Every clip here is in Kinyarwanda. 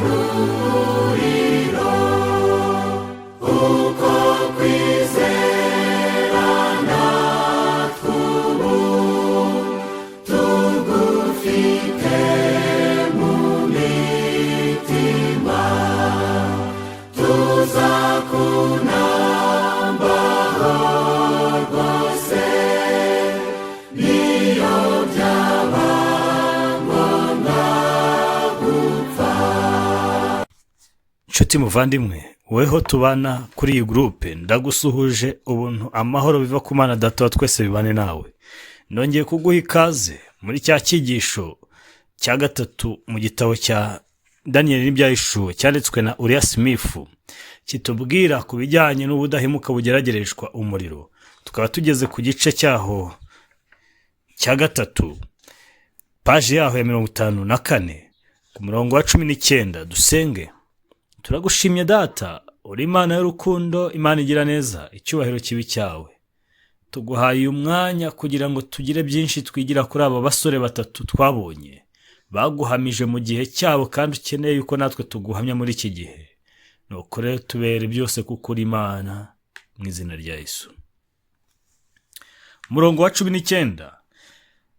garuriro uko kwizerana tw'ubu tugufite mu mitima tuzakunambaho rwose niyo byaba ngombwa gupfa. Nshuti muvandimwe, weho tubana kuri iyi groupe, ndagusuhuje ubuntu amahoro biva ku Mana Data wa twese bibane nawe. Nongeye kuguha ikaze muri cya cyigisho cya gatatu mu gitabo cya Daniel n'ibyahishuwe cyanditswe na Uriah Smith, kitubwira ku bijyanye n'ubudahemuka bugeragereshwa umuriro. Tukaba tugeze ku gice cyaho cya gatatu, paji yaho ya 54 ku murongo wa 19. Dusenge. Turagushimye Data, uri Imana y'urukundo, Imana igira neza, icyubahiro kibi cyawe. Tuguhaye umwanya kugira ngo tugire byinshi twigira kuri aba basore batatu twabonye baguhamije mu gihe cyabo, kandi ukeneye yuko natwe tuguhamya muri iki gihe. Nuko rero tubere byose kuko uri Imana, mu izina rya Yesu. Murongo wa 19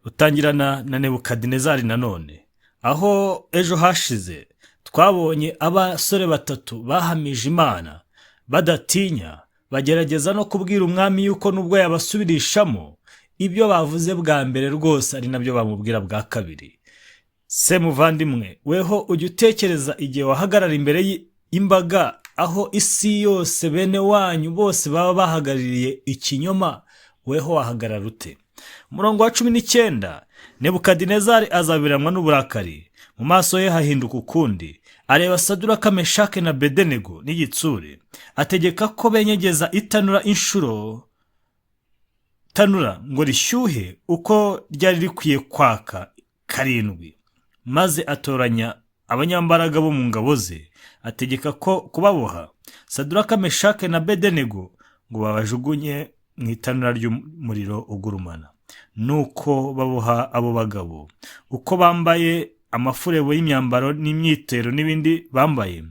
utangirana na Nebukadinezari nanone, aho ejo hashize twabonye abasore batatu bahamije Imana badatinya, bagerageza no kubwira umwami yuko nubwo yabasubirishamo ibyo bavuze bwa mbere rwose ari nabyo bamubwira bwa kabiri. Se muvandimwe, weho ujya utekereza igihe wahagarara imbere y'imbaga aho isi yose bene wanyu bose baba bahagarariye ikinyoma, weho wahagarara ute? Murongo wa 19, Nebukadinezari azabiranwa n'uburakari, mu maso ye hahinduka ukundi, areba Saduraka, Meshake na Abedenego n'igitsure, ategeka ko benyegeza itanura inshuro tanura ngo rishyuhe uko ryari rikwiye kwaka 7, maze atoranya abanyambaraga bo mu ngabo ze, ategeka ko kubaboha Saduraka, Meshake na Abedenego ngo babajugunye mu itanura ry'umuriro ugurumana. Nuko baboha abo bagabo uko bambaye amafurebo y'imyambaro n'imyitero n'ibindi bambaye,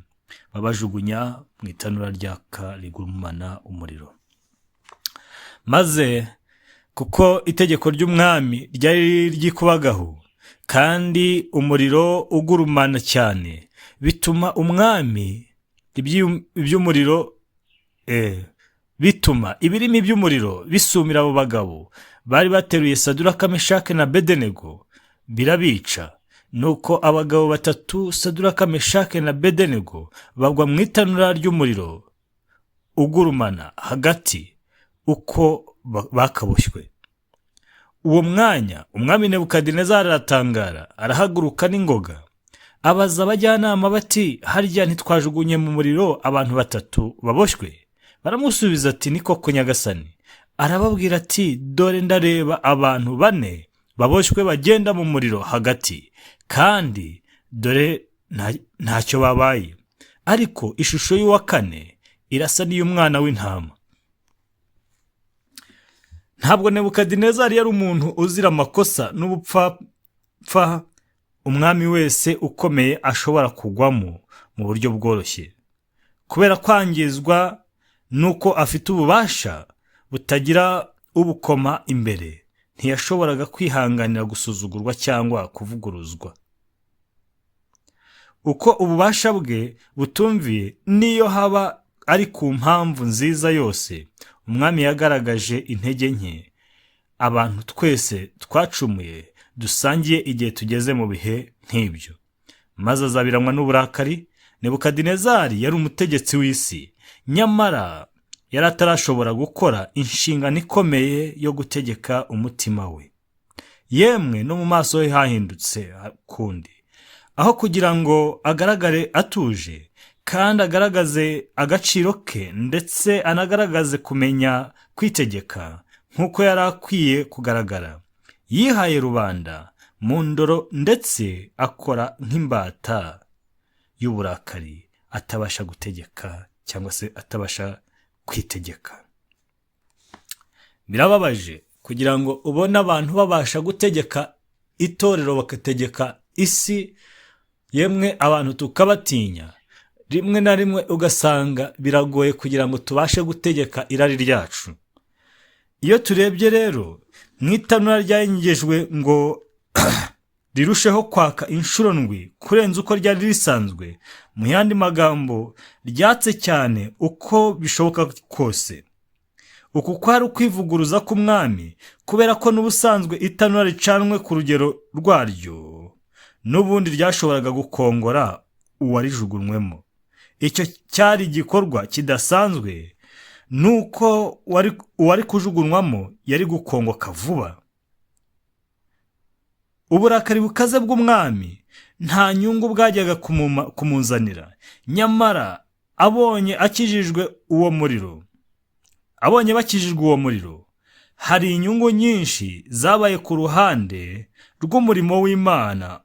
babajugunya mu itanura ryaka rigurumana umuriro. Maze kuko itegeko ry'umwami ryari ryikubagaho kandi umuriro ugurumana cyane, bituma umwami iby'umuriro bituma ibirimi by'umuriro bisumira abo bagabo bari bateruye Saduraka, Meshake na Abedenego, birabica. Nuko abagabo batatu Saduraka, Meshake na Abedenego bagwa mu itanura ry'umuriro ugurumana hagati uko bakaboshywe. Uwo mwanya umwami Nebukadinezari aratangara, arahaguruka n'ingoga, abaza abajyanama bati, harya ntitwajugunye mu muriro abantu batatu baboshywe? Baramusubiza ati, ni koko nyagasani. Arababwira ati, dore ndareba abantu 4 baboshywe bagenda mu muriro hagati, kandi dore ntacyo babaye, ariko ishusho y'uwa 4 irasa n'iy'umwana w'intama. Ntabwo Nebukadinezari yari umuntu uzira amakosa n'ubupfapfa umwami wese ukomeye ashobora kugwamo mu buryo bworoshye. Kubera kwangizwa nuko afite ububasha butagira ubukoma imbere, ntiyashoboraga kwihanganira gusuzugurwa cyangwa kuvuguruzwa. Uko ububasha bwe butumviye, niyo haba ari ku mpamvu nziza yose, umwami yagaragaje intege nke abantu twese twacumuye dusangiye igihe tugeze mu bihe nk'ibyo, maze azabiranwa n'uburakari. Nebukadinezari yari umutegetsi w'isi, nyamara yari atarashobora gukora inshingano ikomeye yo gutegeka umutima we. Yemwe no mu maso he hahindutse kundi, aho kugira ngo agaragare atuje kandi agaragaze agaciro ke ndetse anagaragaze kumenya kwitegeka nk'uko yari akwiye kugaragara, yihaye rubanda mu ndoro ndetse akora nk'imbata y'uburakari, atabasha gutegeka cyangwa se atabasha kwitegeka. Birababaje kugira ngo ubone abantu babasha gutegeka itorero, bakategeka isi yemwe abantu tukabatinya. Rimwe na rimwe ugasanga biragoye kugira ngo tubashe gutegeka irari ryacu. Iyo turebye rero mu itanura ryanyigejwe ngo rirusheho kwaka inshuro ndwi kurenza uko ryari risanzwe, mu yandi magambo ryatse cyane uko bishoboka kose. Uku kwari ukwivuguruza k'umwami, kubera ko n'ubusanzwe itanura ricanwe ku rugero rwaryo n'ubundi ryashoboraga gukongora uwarijugunywemo. Icyo cyari igikorwa kidasanzwe, nuko uwari kujugunywamo yari gukongoka vuba. Uburakari bukaze bw'umwami nta nyungu bwajyaga kumuzanira, nyamara abonye bakijijwe uwo muriro, hari inyungu nyinshi zabaye ku ruhande rw'umurimo w'Imana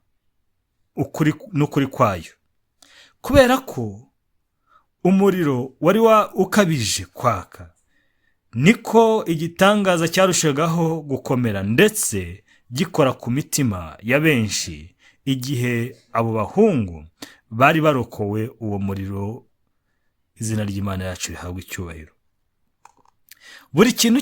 n'ukuri kwayo. Kubera ko umuriro wari ukabije kwaka, niko igitangaza cyarushagaho gukomera ndetse gikora ku mitima ya benshi igihe abo bahungu bari barokowe uwo muriro. Izina ry'Imana yacu rihabwa icyubahiro. Buri kintu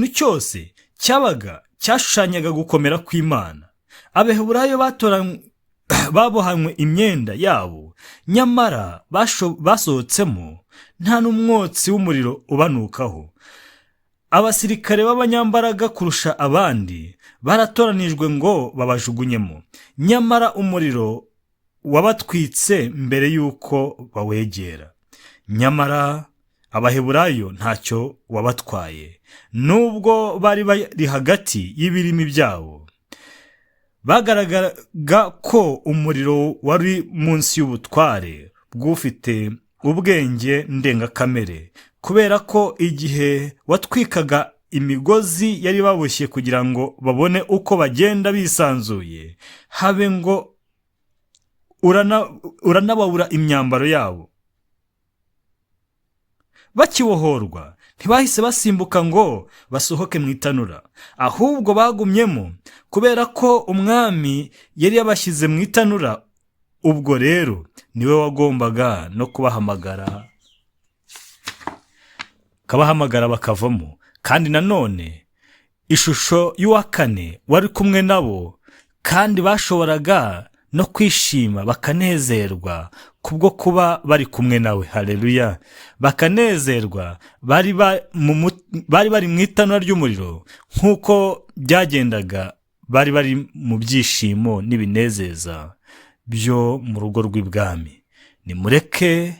cyose cyabaga cyashushanyaga gukomera kw'Imana. Abaheburayo babohanywe imyenda yabo, nyamara basohotsemo nta n'umwotsi w'umuriro ubanukaho. Abasirikare b'abanyambaraga kurusha abandi baratoranijwe ngo babajugunyemo, nyamara umuriro wabatwitse mbere y'uko bawegera. Nyamara Abaheburayo ntacyo wabatwaye, nubwo bari bari hagati y'ibirimi byabo. Bagaragaraga ko umuriro wari munsi y'ubutware bw'ufite ubwenge ndengakamere, kubera ko igihe watwikaga imigozi yari baboshye kugira ngo babone uko bagenda bisanzuye, habe ngo uranababura imyambaro yabo. Bakibohorwa ntibahise basimbuka ngo basohoke mu itanura, ahubwo bagumyemo kubera ko umwami yari yabashyize mu itanura. Ubwo rero niwe wagombaga no kubahamagara bakavamo. Kandi nanone ishusho y'uwa kane wari kumwe nabo, kandi bashoboraga no kwishima bakanezerwa kubwo kuba bari kumwe nawe. Haleluya! Bakanezerwa, bari bari mu itanura ry'umuriro. Nk'uko byagendaga, bari mu byishimo n'ibinezeza byo mu rugo rw'ibwami. Nimureke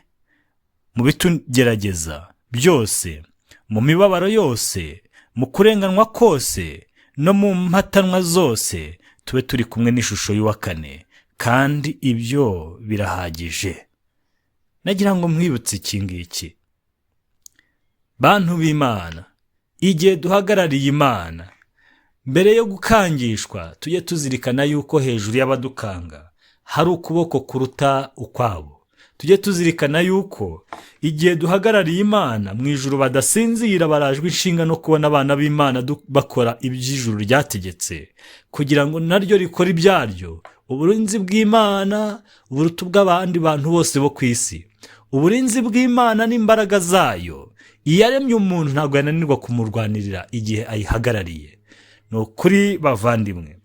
mu bitugerageza byose, mu mibabaro yose, mu kurenganwa kose no mu mpatanwa zose, tube turi kumwe n'ishusho y'uwa kane, kandi ibyo birahagije. Nagira ngo mwibutse iki ngiki, bantu b'Imana, igihe duhagarariye Imana, mbere yo gukangishwa tujye tuzirikana yuko hejuru y'abadukanga hari ukuboko kuruta ukwabo. Tujye tuzirikana yuko igihe duhagarariye Imana mu ijuru badasinzira, barajwe inshinga no kubona abana b'Imana bakora iby'ijuru ryategetse, kugira ngo naryo rikore ibyaryo. Uburinzi bw'Imana buruta ubw'abandi bantu bose bo ku isi. Uburinzi bw'Imana n'imbaraga zayo, iyaremye umuntu ntabwo yananirwa kumurwanirira igihe ayihagarariye. Ni ukuri bavandimwe,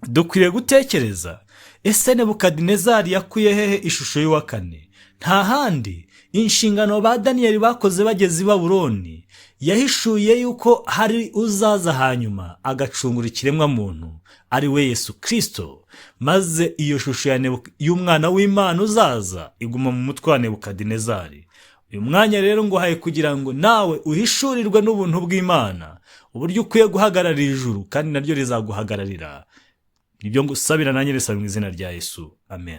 dukwiriye gutekereza, ese Nebukadinezari yakuye hehe ishusho y'uwa kane? Nta handi. Inshingano ba Daniyeli bakoze bageze i Babuloni, yahishuye yuko hari uzaza hanyuma agacungura ikiremwa muntu, ari we Yesu Kristo. Maze iyo shusho y'umwana w'Imana uzaza iguma mu mutwe wa Nebukadinezari. Uyu mwanya rero nguhaye kugira ngo nawe uhishurirwe n'ubuntu bw'Imana uburyo ukwiye guhagararira ijuru, kandi naryo rizaguhagararira. Nibyo ngusabira, nanjye risaba mu izina rya Yesu. Amen.